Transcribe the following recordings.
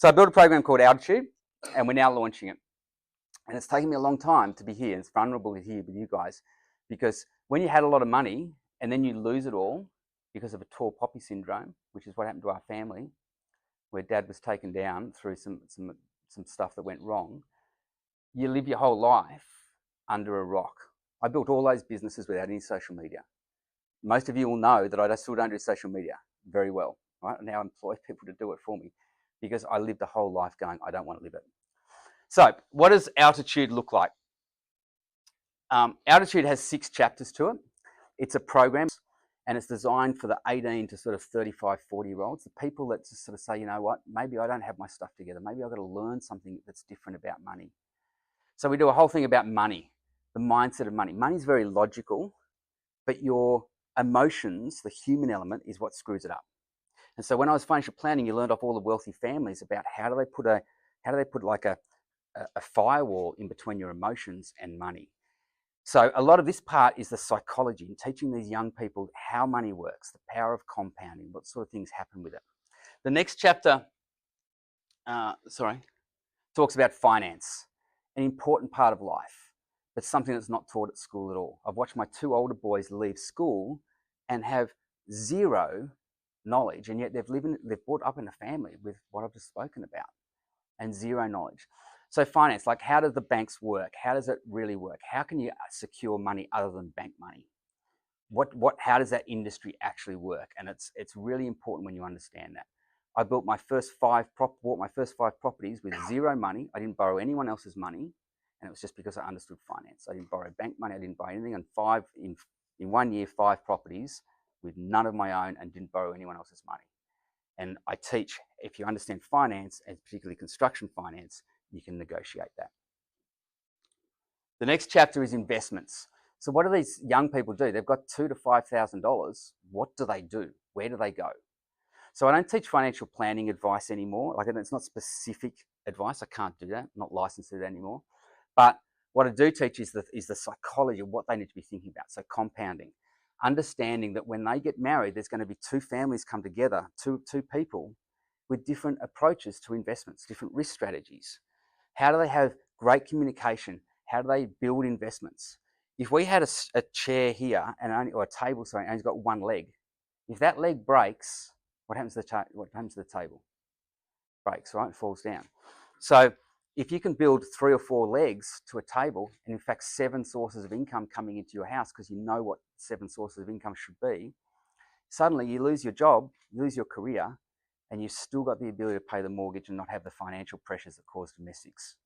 So I built a program called Altitude, and we're now launching it. And it's taken me a long time to be here. It's vulnerable to here with you guys, because when you had a lot of money and then you lose it all because of a tall poppy syndrome, which is what happened to our family, where Dad was taken down through some stuff that went wrong, you live your whole life under a rock. I built all those businesses without any social media. Most of you will know that I still don't do social media very well. Right? Now I employ people to do it for me because I lived a whole life going, I don't want to live it. So what does Altitude look like? Altitude has 6 chapters to it. It's a program, and it's designed for the 18 to sort of 35, 40-year-olds, the people that just sort of say, you know what, maybe I don't have my stuff together. Maybe I've got to learn something that's different about money. So we do a whole thing about money, the mindset of money. Money's very logical, but your emotions, the human element, is what screws it up. And so when I was financial planning, you learned off all the wealthy families about how do they put like a firewall in between your emotions and money. So a lot of this part is the psychology and teaching these young people how money works, the power of compounding, what sort of things happen with it. The next chapter, talks about finance, an important part of life, but something that's not taught at school at all. I've watched my 2 older boys leave school and have zero knowledge, and yet they've brought up in a family with what I've just spoken about, and zero knowledge. So finance, like how do the banks work? How does it really work? How can you secure money other than bank money? How does that industry actually work? And it's really important when you understand that. I built my first 5 properties with zero money. I didn't borrow anyone else's money, and it was just because I understood finance. I didn't borrow bank money. I didn't buy anything. And in 1 year, 5 properties with none of my own, and didn't borrow anyone else's money. And I teach, if you understand finance, and particularly construction finance, you can negotiate that. The next chapter is investments. So what do these young people do? They've got $2,000 to $5,000. What do they do? Where do they go? So I don't teach financial planning advice anymore. Like, it's not specific advice. I can't do that. I'm not licensed to do that anymore. But what I do teach is the psychology of what they need to be thinking about. So compounding, understanding that when they get married, there's going to be 2 families come together, two people with different approaches to investments, different risk strategies. How do they have great communication? How do they build investments? If we had a chair here or a table, sorry, and it's got one leg, if that leg breaks, what happens to the table? Breaks, right? It falls down. So if you can build 3 or 4 legs to a table, and in fact 7 sources of income coming into your house because you know what 7 sources of income should be, suddenly you lose your job, you lose your career, and you've still got the ability to pay the mortgage and not have the financial pressures that cause domestics.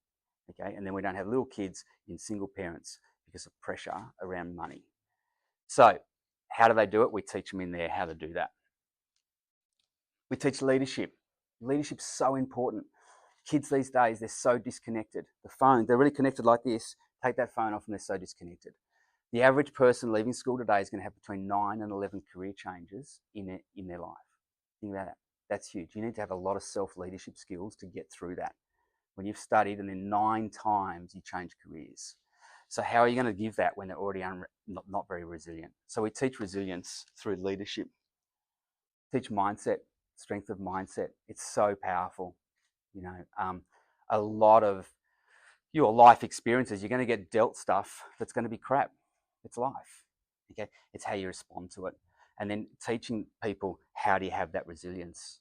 Okay, and then we don't have little kids in single parents because of pressure around money. So how do they do it? We teach them in there how to do that. We teach leadership. Leadership's so important. Kids these days, they're so disconnected. The phone, they're really connected like this. Take that phone off and they're so disconnected. The average person leaving school today is going to have between 9 and 11 career changes in their life. Think about that. That's huge. You need to have a lot of self-leadership skills to get through that. When you've studied and then 9 times you change careers. So how are you going to give that when they're already not very resilient? So we teach resilience through leadership. Teach mindset, strength of mindset. It's so powerful. You know, a lot of your life experiences, you're going to get dealt stuff that's going to be crap. It's life. Okay, it's how you respond to it. And then teaching people how do you have that resilience.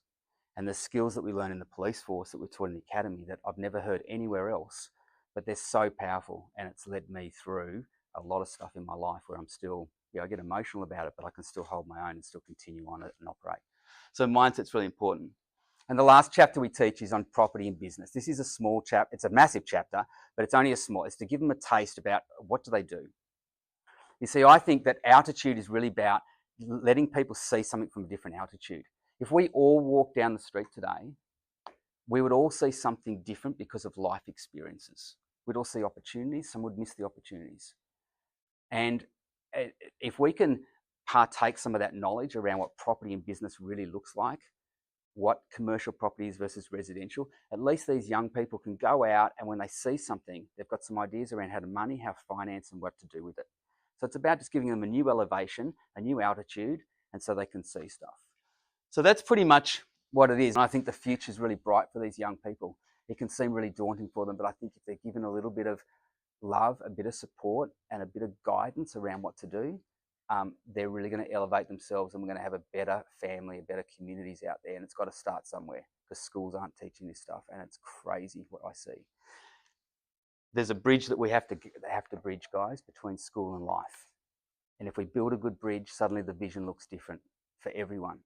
And the skills that we learn in the police force that we're taught in the academy that I've never heard anywhere else, but they're so powerful, and it's led me through a lot of stuff in my life where I'm still, I get emotional about it, but I can still hold my own and still continue on it and operate. So mindset's really important. And the last chapter we teach is on property and business. This is a small chapter. It's a massive chapter, but it's only it's to give them a taste about what do they do. You see, I think that altitude is really about letting people see something from a different altitude. If we all walk down the street today, we would all see something different because of life experiences. We'd all see opportunities, some would miss the opportunities. And if we can partake some of that knowledge around what property and business really looks like, what commercial property is versus residential, at least these young people can go out and when they see something, they've got some ideas around how to money, how to finance, and what to do with it. So it's about just giving them a new elevation, a new altitude, and so they can see stuff. So that's pretty much what it is. And I think the future is really bright for these young people. It can seem really daunting for them, but I think if they're given a little bit of love, a bit of support, and a bit of guidance around what to do, they're really going to elevate themselves, and we're going to have a better family, better communities out there. And it's got to start somewhere, because schools aren't teaching this stuff, and it's crazy what I see. There's a bridge that we have to bridge, guys, between school and life. And if we build a good bridge, suddenly the vision looks different for everyone.